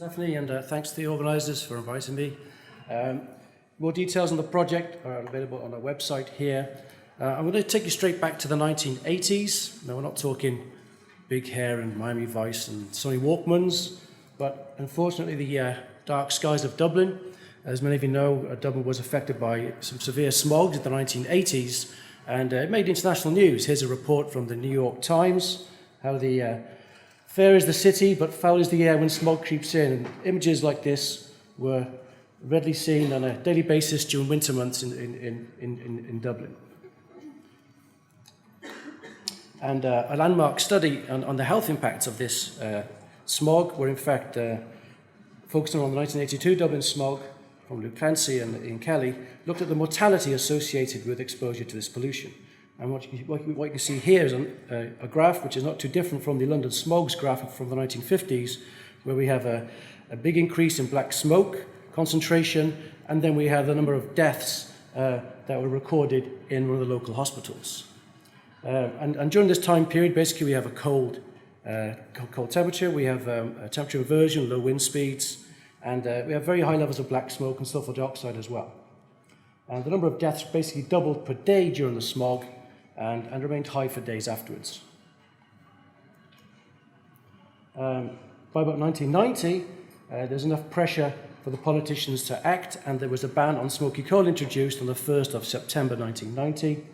Stephanie, and thanks to the organisers for inviting me. More details on the project are available on our website here. I'm going to take you straight back to the 1980s. Now, we're not talking big hair and Miami Vice and Sony Walkmans, but unfortunately the dark skies of Dublin. As many of you know, Dublin was affected by some severe smog in the 1980s, and it made international news. Here's a report from the New York Times, how the fair is the city, but foul is the air when smog creeps in. And images like this were readily seen on a daily basis during winter months in Dublin. And a landmark study on the health impacts of this smog were in fact focusing on the 1982 Dublin Smog from Luke Clancy and Ian Kelly, looked at the mortality associated with exposure to this pollution. And what you can see here is a graph which is not too different from the London Smog's graph from the 1950s, where we have a big increase in black smoke concentration, and then we have the number of deaths that were recorded in one of the local hospitals. And during this time period, basically we have a cold temperature, we have a temperature inversion, low wind speeds, and we have very high levels of black smoke and sulfur dioxide as well. And the number of deaths basically doubled per day during the smog and remained high for days afterwards. By about 1990, there's enough pressure for the politicians to act, and there was a ban on smoky coal introduced on the 1st of September 1990.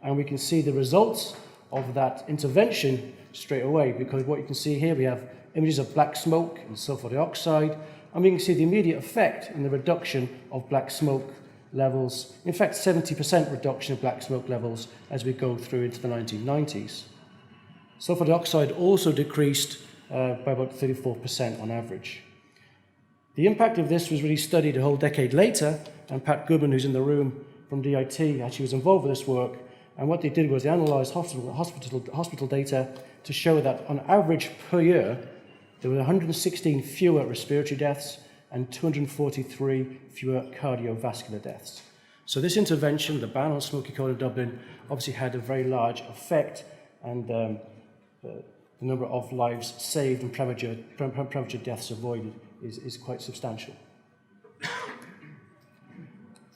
And we can see the results of that intervention straight away, because what you can see here, we have images of black smoke and sulfur dioxide, and we can see the immediate effect in the reduction of black smoke levels. In fact, 70% reduction of black smoke levels as we go through into the 1990s. Sulfur dioxide also decreased by about 34% on average. The impact of this was really studied a whole decade later, and Pat Goodman, who's in the room from DIT, actually was involved with this work. And what they did was they analysed hospital data to show that on average per year, there were 116 fewer respiratory deaths and 243 fewer cardiovascular deaths. So this intervention, the ban on smoky coal in Dublin, obviously had a very large effect, and the number of lives saved and premature deaths avoided is quite substantial.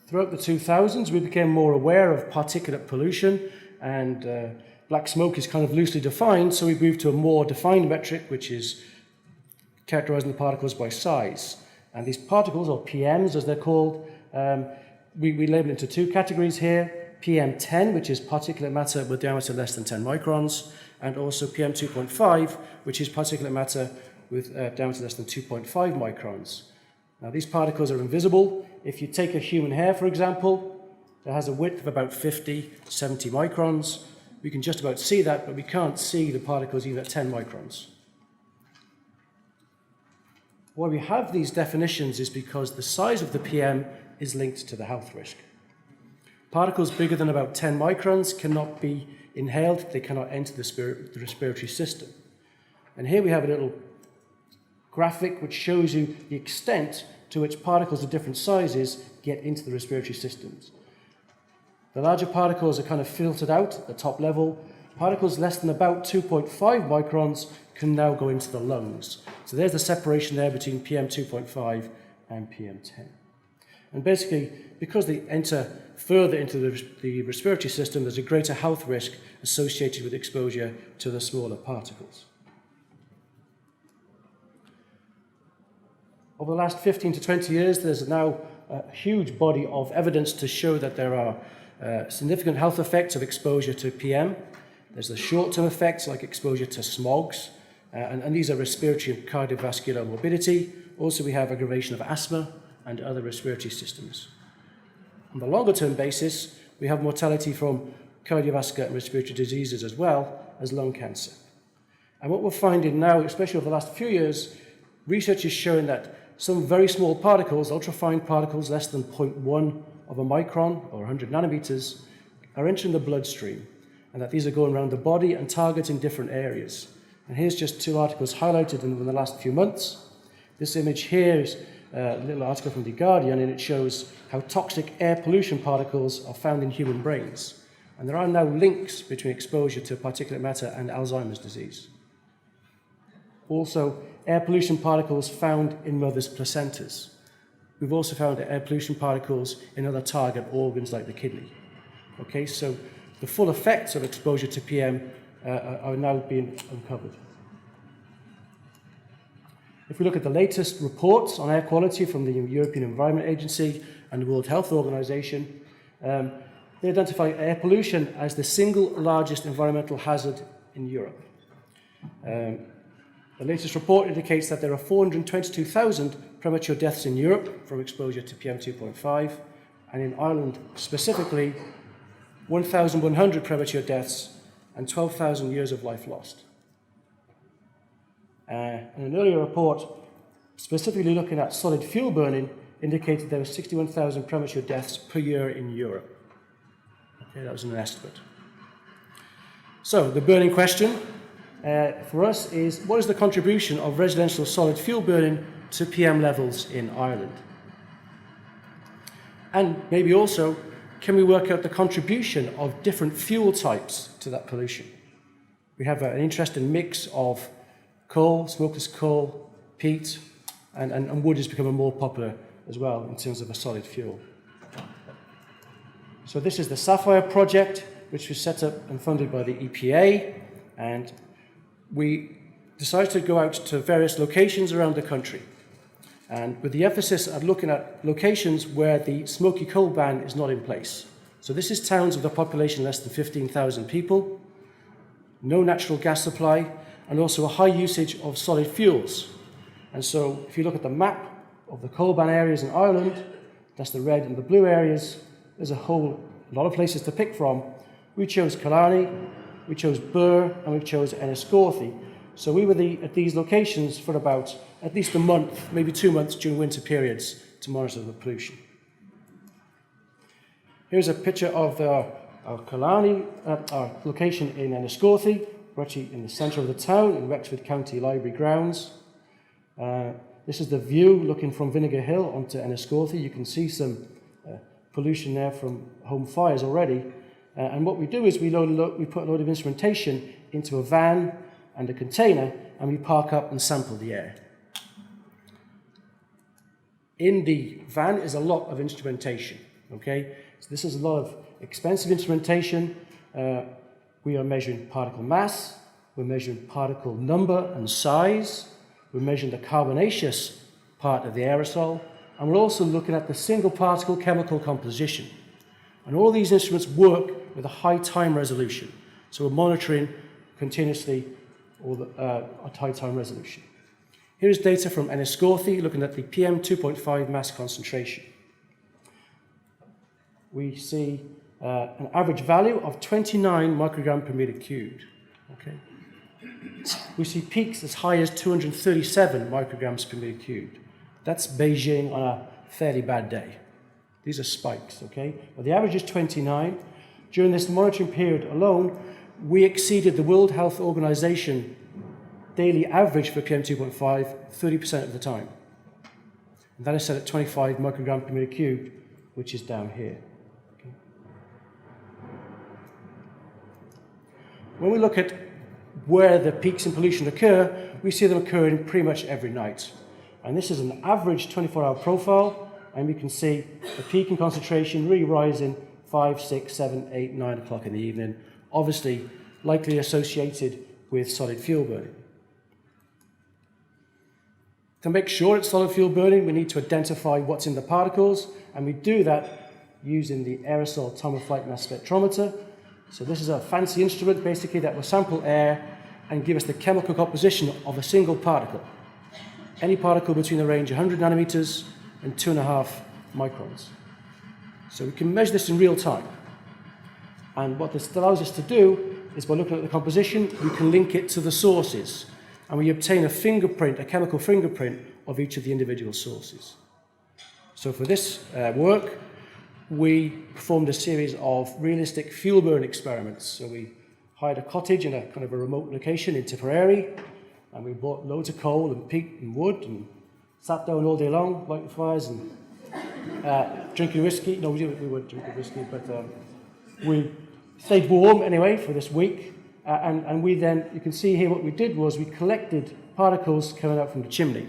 Throughout the 2000s, we became more aware of particulate pollution, and black smoke is kind of loosely defined, so we moved to a more defined metric, which is characterizing the particles by size. And these particles, or PMs as they're called, we label into two categories here: PM10, which is particulate matter with diameter less than 10 microns, and also PM2.5, which is particulate matter with diameter less than 2.5 microns. Now, these particles are invisible. If you take a human hair, for example, that has a width of about 50, 70 microns, we can just about see that, but we can't see the particles even at 10 microns. Why we have these definitions is because the size of the PM is linked to the health risk. Particles bigger than about 10 microns cannot be inhaled, they cannot enter the respiratory system. And here we have a little graphic which shows you the extent to which particles of different sizes get into the respiratory systems. The larger particles are kind of filtered out at the top level. Particles less than about 2.5 microns can now go into the lungs. So there's the separation there between PM2.5 and PM10. And basically, because they enter further into the respiratory system, there's a greater health risk associated with exposure to the smaller particles. Over the last 15 to 20 years, there's now a huge body of evidence to show that there are significant health effects of exposure to PM. There's the short-term effects like exposure to smogs, and these are respiratory and cardiovascular morbidity. Also, we have aggravation of asthma and other respiratory systems. On the longer-term basis, we have mortality from cardiovascular and respiratory diseases as well as lung cancer. And what we're finding now, especially over the last few years, research is showing that some very small particles, ultrafine particles less than 0.1 of a micron or 100 nanometers, are entering the bloodstream, and that these are going around the body and targeting different areas. And here's just two articles highlighted in the last few months. This image here is a little article from The Guardian, and it shows how toxic air pollution particles are found in human brains. And there are now links between exposure to particulate matter and Alzheimer's disease. also air pollution particles found in mothers' placentas. We've also found air pollution particles in other target organs like the kidney. Okay, so the full effects of exposure to PM are now being uncovered. If we look at the latest reports on air quality from the European Environment Agency and the World Health Organization, they identify air pollution as the single largest environmental hazard in Europe. The latest report indicates that there are 422,000 premature deaths in Europe from exposure to PM2.5, and in Ireland specifically, 1,100 premature deaths and 12,000 years of life lost. And an earlier report, specifically looking at solid fuel burning, indicated there were 61,000 premature deaths per year in Europe. Okay, that was an estimate. So the burning question for us is, what is the contribution of residential solid fuel burning to PM levels in Ireland? And maybe also, can we work out the contribution of different fuel types to that pollution? We have an interesting mix of coal, smokeless coal, peat, and wood is becoming more popular as well in terms of a solid fuel. So this is the SAPPHIRE project, which was set up and funded by the EPA, and we decided to go out to various locations around the country, and with the emphasis at looking at locations where the smoky coal ban is not in place. So this is towns with a population less than 15,000 people, no natural gas supply, and also a high usage of solid fuels. And so if you look at the map of the coal ban areas in Ireland, that's the red and the blue areas, there's a lot of places to pick from. We chose Killarney, we chose Birr, and we chose Enniscorthy. So we were at these locations for about at least a month, maybe 2 months during winter periods to monitor the pollution. Here's a picture of our Killarney, our location in Enniscorthy. We're actually in the centre of the town in Wexford County Library grounds. This is the view looking from Vinegar Hill onto Enniscorthy. You can see some pollution there from home fires already. And what we do is we put a load of instrumentation into a van and a container, and we park up and sample the air. In the van is a lot of instrumentation, okay? So this is a lot of expensive instrumentation. We are measuring particle mass, we're measuring particle number and size, we're measuring the carbonaceous part of the aerosol, and we're also looking at the single particle chemical composition. And all these instruments work with a high time resolution. So we're monitoring continuously at high time resolution. Here's data from Enniscorthy looking at the PM2.5 mass concentration. We see an average value of 29 microgram per meter cubed. Okay. We see peaks as high as 237 micrograms per meter cubed. That's Beijing on a fairly bad day. These are spikes, okay? But the average is 29. During this monitoring period alone, we exceeded the World Health Organization daily average for PM2.5 30% of the time. And that is set at 25 microgram per meter cubed, which is down here. Okay. When we look at where the peaks in pollution occur, we see them occurring pretty much every night. And this is an average 24-hour profile, and we can see the peak in concentration really rising 5, 6, 7, 8, 9 o'clock in the evening, obviously likely associated with solid fuel burning. To make sure it's solid fuel burning, we need to identify what's in the particles, and we do that using the aerosol time-of-flight mass spectrometer. So this is a fancy instrument, basically, that will sample air and give us the chemical composition of a single particle. Any particle between the range of 100 nanometers and 2.5 microns. So we can measure this in real time. And what this allows us to do is, by looking at the composition, we can link it to the sources. And we obtain a fingerprint, a chemical fingerprint of each of the individual sources. So for this work, we performed a series of realistic fuel burn experiments. So we hired a cottage in a kind of a remote location in Tipperary, and we bought loads of coal and peat and wood and sat down all day long, lighting fires and drinking whiskey. No, we weren't drinking whiskey, but we stayed warm anyway for this week. And we then, you can see here what we did was we collected particles coming out from the chimney.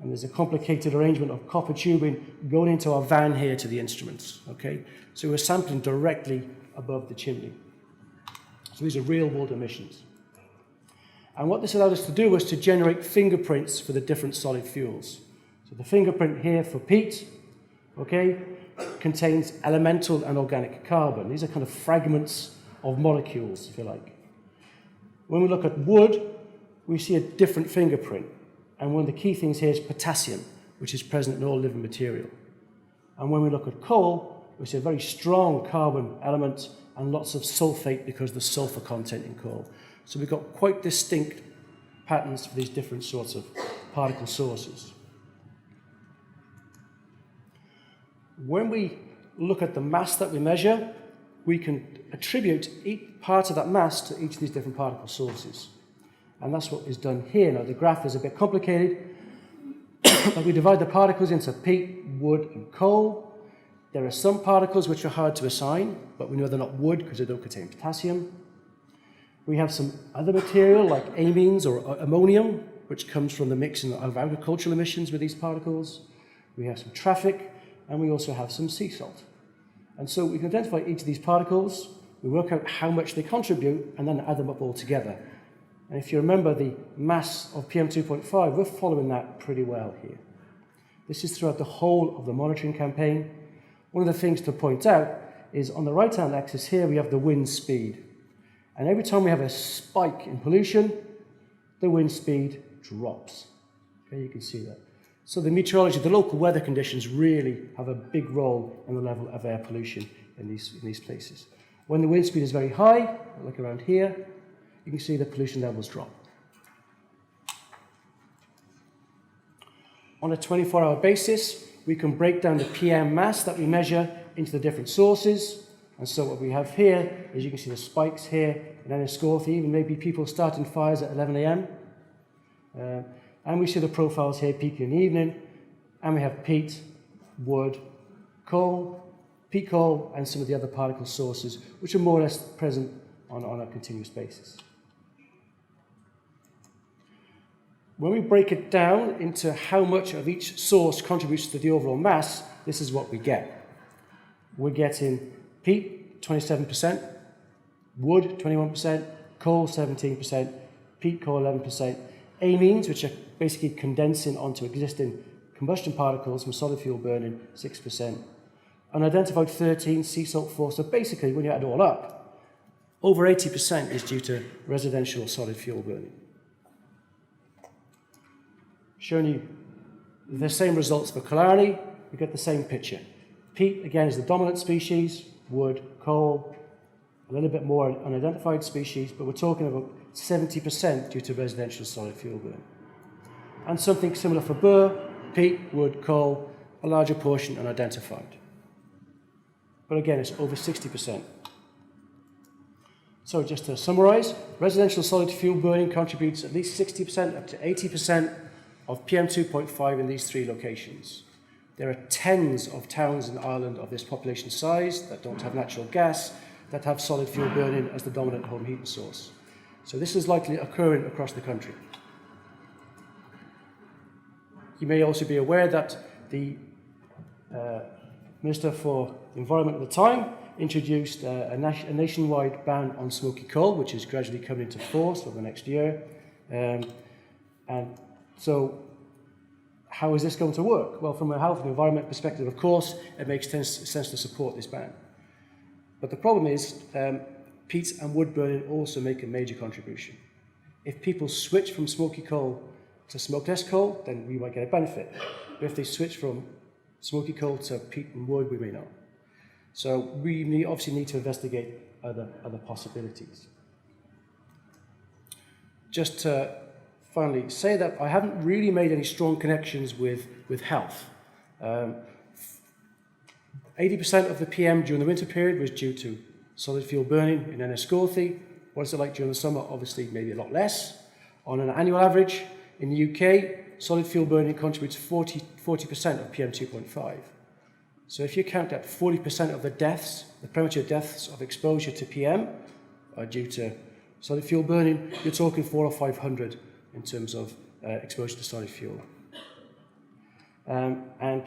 And there's a complicated arrangement of copper tubing going into our van here to the instruments, okay? So we're sampling directly above the chimney. So these are real-world emissions. And what this allowed us to do was to generate fingerprints for the different solid fuels. So the fingerprint here for peat, okay, contains elemental and organic carbon. These are kind of fragments of molecules, if you like. When we look at wood, we see a different fingerprint. And one of the key things here is potassium, which is present in all living material. And when we look at coal, we see a very strong carbon element and lots of sulfate because of the sulfur content in coal. So we've got quite distinct patterns for these different sorts of particle sources. When we look at the mass that we measure, we can attribute each part of that mass to each of these different particle sources. And that's what is done here. Now, the graph is a bit complicated, but we divide the particles into peat, wood, and coal. There are some particles which are hard to assign, but we know they're not wood because they don't contain potassium. We have some other material like amines or ammonium, which comes from the mixing of agricultural emissions with these particles. We have some traffic, and we also have some sea salt. And so we can identify each of these particles, we work out how much they contribute, and then add them up all together. And if you remember the mass of PM2.5, we're following that pretty well here. This is throughout the whole of the monitoring campaign. One of the things to point out is on the right-hand axis here, we have the wind speed. And every time we have a spike in pollution, the wind speed drops. Okay, you can see that. So the meteorology, the local weather conditions really have a big role in the level of air pollution in these places. When the wind speed is very high, like around here, you can see the pollution levels drop. On a 24-hour basis, we can break down the PM mass that we measure into the different sources. And so what we have here is you can see the spikes here in Enniscorthy, even maybe people starting fires at 11 a.m. And we see the profiles here peaking in the evening. And we have peat, wood, coal, peat coal, and some of the other particle sources, which are more or less present on a continuous basis. When we break it down into how much of each source contributes to the overall mass, this is what we get. We're getting peat, 27%, wood, 21%, coal, 17%, peat coal, 11%, amines, which are basically condensing onto existing combustion particles from solid fuel burning, 6%, unidentified 13, sea salt 4. So basically, when you add it all up, over 80% is due to residential solid fuel burning. Showing you the same results for Killarney, we get the same picture. Peat, again, is the dominant species, wood, coal, a little bit more unidentified species, but we're talking about 70% due to residential solid fuel burn. And something similar for Burr, peat, wood, coal, a larger portion unidentified. But again, it's over 60%. So just to summarize, residential solid fuel burning contributes at least 60% up to 80% of PM2.5 in these three locations. There are tens of towns in Ireland of this population size that don't have natural gas, that have solid fuel burning as the dominant home heating source. So this is likely occurring across the country. You may also be aware that the Minister for the Environment at the time introduced a nationwide ban on smoky coal, which is gradually coming into force over the next year. And so how is this going to work? Well, from a health and environment perspective, of course, it makes sense to support this ban. But the problem is peat and wood burning also make a major contribution. If people switch from smoky coal to smokeless coal, then we might get a benefit. But if they switch from smoky coal to peat and wood, we may not. So we obviously need to investigate other possibilities. Just to finally say that I haven't really made any strong connections with health. 80% of the PM during the winter period was due to solid fuel burning in Enniscorthy. What is it like during the summer? Obviously, maybe a lot less. On an annual average, in the UK, solid fuel burning contributes 40% of PM2.5. So if you count that 40% of the deaths, the premature deaths of exposure to PM are due to solid fuel burning, you're talking 400 or 500 in terms of exposure to solid fuel. And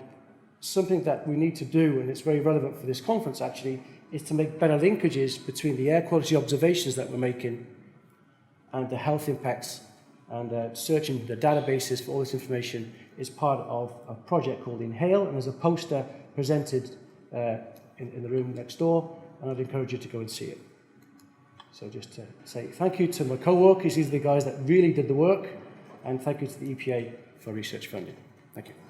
something that we need to do, and it's very relevant for this conference actually, is to make better linkages between the air quality observations that we're making and the health impacts, and searching the databases for all this information is part of a project called Inhale, and there's a poster presented in the room next door, and I'd encourage you to go and see it. So just to say thank you to my co-workers, these are the guys that really did the work, and thank you to the EPA for research funding. Thank you.